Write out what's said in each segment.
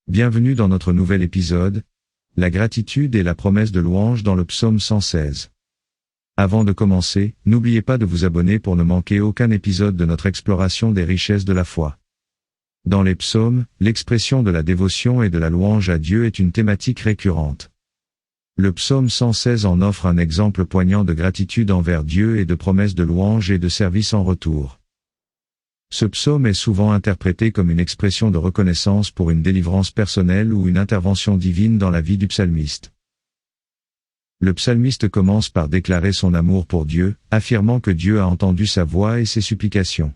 Bienvenue dans notre nouvel épisode, la gratitude et la promesse de louange dans le psaume 116. Avant de commencer, n'oubliez pas de vous abonner pour ne manquer aucun épisode de notre exploration des richesses de la foi. Dans les psaumes, l'expression de la dévotion et de la louange à Dieu est une thématique récurrente. Le psaume 116 en offre un exemple poignant de gratitude envers Dieu et de promesse de louange et de service en retour. Ce psaume est souvent interprété comme une expression de reconnaissance pour une délivrance personnelle ou une intervention divine dans la vie du psalmiste. Le psalmiste commence par déclarer son amour pour Dieu, affirmant que Dieu a entendu sa voix et ses supplications.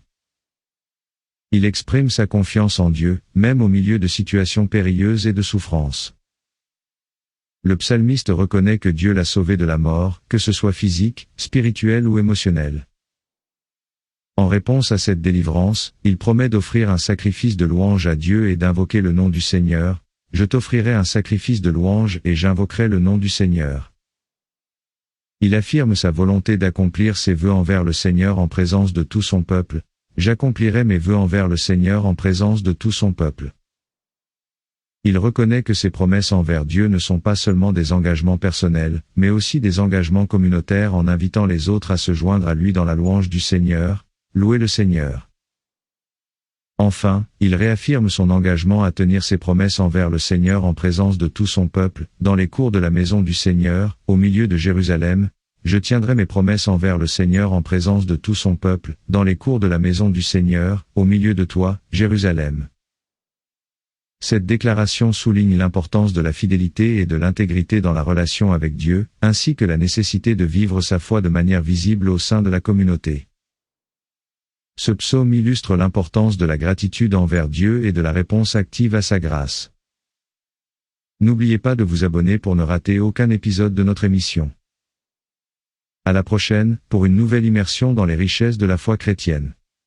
Il exprime sa confiance en Dieu, même au milieu de situations périlleuses et de souffrances. Le psalmiste reconnaît que Dieu l'a sauvé de la mort, que ce soit physique, spirituelle ou émotionnelle. En réponse à cette délivrance, il promet d'offrir un sacrifice de louange à Dieu et d'invoquer le nom du Seigneur. Je t'offrirai un sacrifice de louange et j'invoquerai le nom du Seigneur. Il affirme sa volonté d'accomplir ses vœux envers le Seigneur en présence de tout son peuple. J'accomplirai mes vœux envers le Seigneur en présence de tout son peuple. Il reconnaît que ses promesses envers Dieu ne sont pas seulement des engagements personnels, mais aussi des engagements communautaires en invitant les autres à se joindre à lui dans la louange du Seigneur. Louez le Seigneur. Enfin, il réaffirme son engagement à tenir ses promesses envers le Seigneur en présence de tout son peuple, dans les cours de la maison du Seigneur, au milieu de Jérusalem. Je tiendrai mes promesses envers le Seigneur en présence de tout son peuple, dans les cours de la maison du Seigneur, au milieu de toi, Jérusalem. Cette déclaration souligne l'importance de la fidélité et de l'intégrité dans la relation avec Dieu, ainsi que la nécessité de vivre sa foi de manière visible au sein de la communauté. Ce psaume illustre l'importance de la gratitude envers Dieu et de la réponse active à sa grâce. N'oubliez pas de vous abonner pour ne rater aucun épisode de notre émission. À la prochaine, pour une nouvelle immersion dans les richesses de la foi chrétienne.